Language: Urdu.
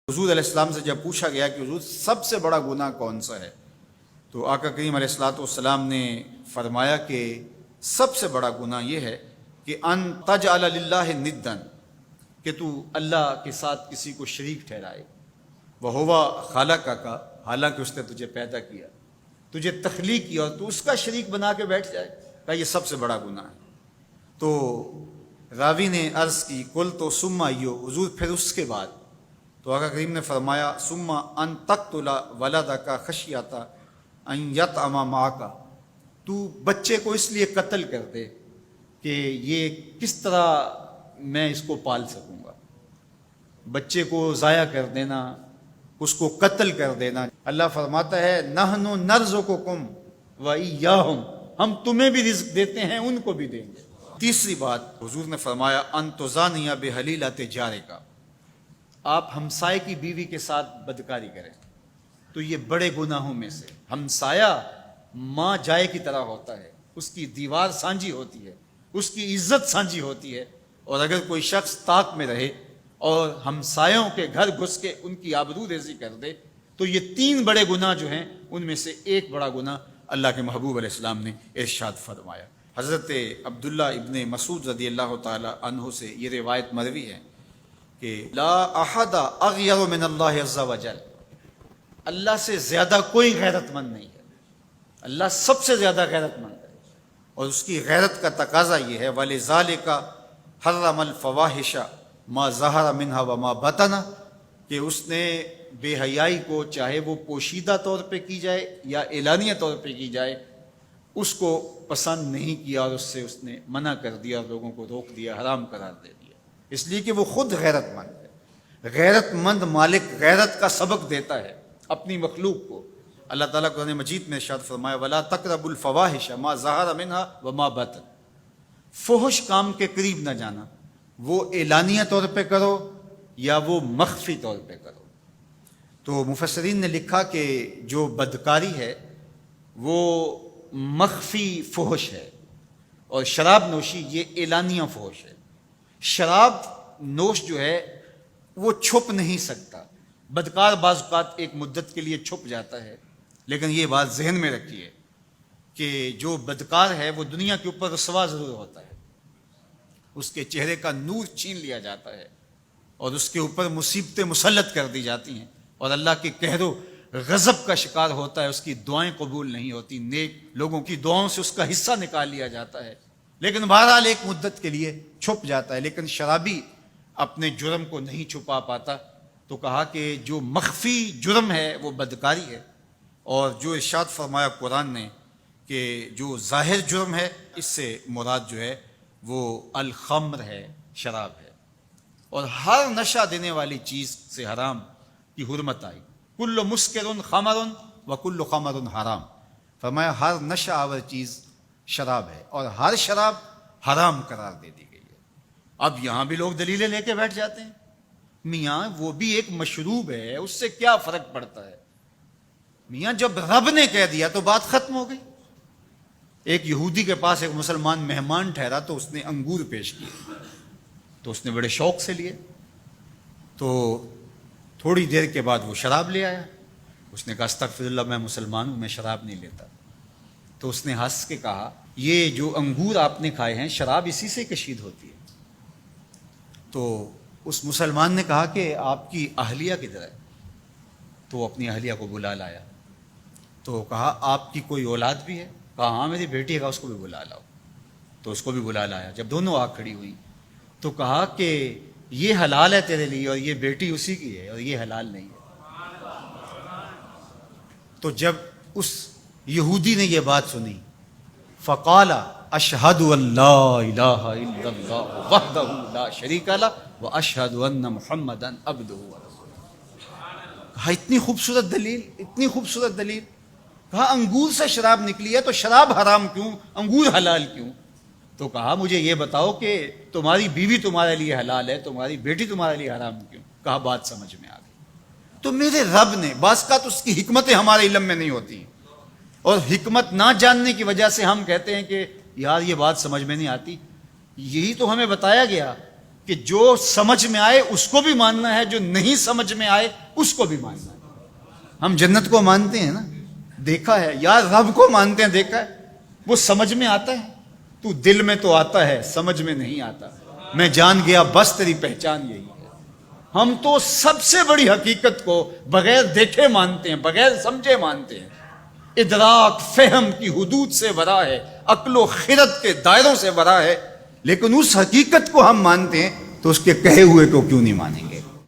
حضور علیہ السلام سے جب پوچھا گیا کہ حضور سب سے بڑا گناہ کون سا ہے، تو آقا کریم علیہ السلام نے فرمایا کہ سب سے بڑا گناہ یہ ہے کہ ان تجعل للہ ندا، کہ تو اللہ کے ساتھ کسی کو شریک ٹھہرائے، وہو خالقک، حالانکہ اس نے تجھے پیدا کیا، تجھے تخلیق کیا اور تو اس کا شریک بنا کے بیٹھ جائے، کہ یہ سب سے بڑا گناہ ہے۔ تو راوی نے عرض کی کل تو ثم ایو، حضور پھر اس کے بعد؟ تو آقا کریم نے فرمایا ثم ان تقتل ولدک خشیۃ ان یطعم معک، تو بچے کو اس لیے قتل کر دے کہ یہ کس طرح میں اس کو پال سکوں گا، بچے کو ضائع کر دینا، اس کو قتل کر دینا۔ اللہ فرماتا ہے نحن نرزقکم وایاہم، ہم تمہیں بھی رزق دیتے ہیں، ان کو بھی دیں گے۔ تیسری بات حضور نے فرمایا ان تزانی بحلیلۃ جارک، آپ ہمسائے کی بیوی کے ساتھ بدکاری کریں، تو یہ بڑے گناہوں میں سے۔ ہمسایہ ماں جائے کی طرح ہوتا ہے، اس کی دیوار سانجھی ہوتی ہے، اس کی عزت سانجھی ہوتی ہے، اور اگر کوئی شخص طاق میں رہے اور ہمسایوں کے گھر گھس کے ان کی آبرو ریزی کر دے، تو یہ تین بڑے گناہ جو ہیں ان میں سے ایک بڑا گناہ اللہ کے محبوب علیہ السلام نے ارشاد فرمایا۔ حضرت عبداللہ ابن مسعود رضی اللہ تعالی عنہ سے یہ روایت مروی ہے کہ لا احد اغیر من اللہ عز وجل، اللہ سے زیادہ کوئی غیرت مند نہیں ہے، اللہ سب سے زیادہ غیرت مند ہے، اور اس کی غیرت کا تقاضا یہ ہے وَلِذَالِكَ حَرَّمَ الْفَوَاحِشَ مَا ظَهَرَ مِنْهَا وَمَا بَطَنَ، کہ اس نے بے حیائی کو چاہے وہ پوشیدہ طور پہ کی جائے یا اعلانیہ طور پہ کی جائے، اس کو پسند نہیں کیا، اور اس نے منع کر دیا، لوگوں کو روک دیا، حرام قرار دے دیا، اس لیے کہ وہ خود غیرت مند ہے۔ غیرت مند مالک غیرت کا سبق دیتا ہے اپنی مخلوق کو۔ اللہ تعالیٰ قرآن مجید میں ارشاد فرمایا وَلَا تَقْرَبُوا الْفَوَاحِشَ مَا ظَهَرَ مِنْهَا وَمَا بَطَنَ، فحش کام کے قریب نہ جانا، وہ اعلانیہ طور پہ کرو یا وہ مخفی طور پہ کرو۔ تو مفسرین نے لکھا کہ جو بدکاری ہے وہ مخفی فحش ہے، اور شراب نوشی یہ اعلانیہ فحش ہے۔ شراب نوش جو ہے وہ چھپ نہیں سکتا، بدکار بعض اوقات ایک مدت کے لیے چھپ جاتا ہے، لیکن یہ بات ذہن میں رکھیے کہ جو بدکار ہے وہ دنیا کے اوپر رسوا ضرور ہوتا ہے، اس کے چہرے کا نور چھین لیا جاتا ہے، اور اس کے اوپر مصیبتیں مسلط کر دی جاتی ہیں، اور اللہ کے قہر و غضب کا شکار ہوتا ہے، اس کی دعائیں قبول نہیں ہوتی، نیک لوگوں کی دعاؤں سے اس کا حصہ نکال لیا جاتا ہے، لیکن بہرحال ایک مدت کے لیے چھپ جاتا ہے۔ لیکن شرابی اپنے جرم کو نہیں چھپا پاتا، تو کہا کہ جو مخفی جرم ہے وہ بدکاری ہے، اور جو ارشاد فرمایا قرآن نے کہ جو ظاہر جرم ہے اس سے مراد جو ہے وہ الخمر ہے، شراب ہے، اور ہر نشہ دینے والی چیز سے حرام کی حرمت آئی۔ کل مسکر خمر وکل خمر حرام، فرمایا ہر نشہ آور چیز شراب ہے، اور ہر شراب حرام قرار دے دی گئی ہے۔ اب یہاں بھی لوگ دلیلیں لے کے بیٹھ جاتے ہیں، میاں وہ بھی ایک مشروب ہے، اس سے کیا فرق پڑتا ہے؟ میاں جب رب نے کہہ دیا تو بات ختم ہو گئی۔ ایک یہودی کے پاس ایک مسلمان مہمان ٹھہرا، تو اس نے انگور پیش کیے، تو اس نے بڑے شوق سے لیے، تو تھوڑی دیر کے بعد وہ شراب لے آیا۔ اس نے کہا استغفر اللہ، میں مسلمان ہوں، میں شراب نہیں لیتا۔ تو اس نے ہنس کے کہا یہ جو انگور آپ نے کھائے ہیں شراب اسی سے کشید ہوتی ہے۔ تو اس مسلمان نے کہا کہ آپ کی اہلیہ کدھر ہے؟ تو اپنی اہلیہ کو بلا لایا، تو کہا آپ کی کوئی اولاد بھی ہے؟ کہا ہاں میری بیٹی ہے، اس کو بھی بلا لاؤ۔ تو اس کو بھی بلا لایا۔ جب دونوں آ کھڑی ہوئی تو کہا کہ یہ حلال ہے تیرے لیے، اور یہ بیٹی اسی کی ہے، اور یہ حلال نہیں ہے۔ تو جب اس یہودی نے یہ بات سنی فقال اشہد ان لا الہ الا اللہ وحدہ لا شریک لہ واشہد ان محمدا عبدہ ورسولہ۔ کہا اتنی خوبصورت دلیل، اتنی خوبصورت دلیل۔ کہا انگور سے شراب نکلی ہے تو شراب حرام کیوں، انگور حلال کیوں؟ تو کہا مجھے یہ بتاؤ کہ تمہاری بیوی تمہارے لیے حلال ہے، تمہاری بیٹی تمہارے لیے حرام کیوں؟ کہا بات سمجھ میں آ گئی۔ تو میرے رب نے بعض کا تو اس کی حکمتیں ہمارے علم میں نہیں ہوتی، اور حکمت نہ جاننے کی وجہ سے ہم کہتے ہیں کہ یار یہ بات سمجھ میں نہیں آتی۔ یہی تو ہمیں بتایا گیا کہ جو سمجھ میں آئے اس کو بھی ماننا ہے، جو نہیں سمجھ میں آئے اس کو بھی ماننا ہے۔ ہم جنت کو مانتے ہیں نا، دیکھا ہے، یا رب کو مانتے ہیں، دیکھا ہے، وہ سمجھ میں آتا ہے، تو دل میں تو آتا ہے، سمجھ میں نہیں آتا۔ میں جان گیا بس تیری پہچان یہی ہے۔ ہم تو سب سے بڑی حقیقت کو بغیر دیکھے مانتے ہیں، بغیر سمجھے مانتے ہیں۔ ادراک فہم کی حدود سے ورا ہے، عقل و خرد کے دائروں سے ورا ہے، لیکن اس حقیقت کو ہم مانتے ہیں تو اس کے کہے ہوئے کو کیوں نہیں مانیں گے؟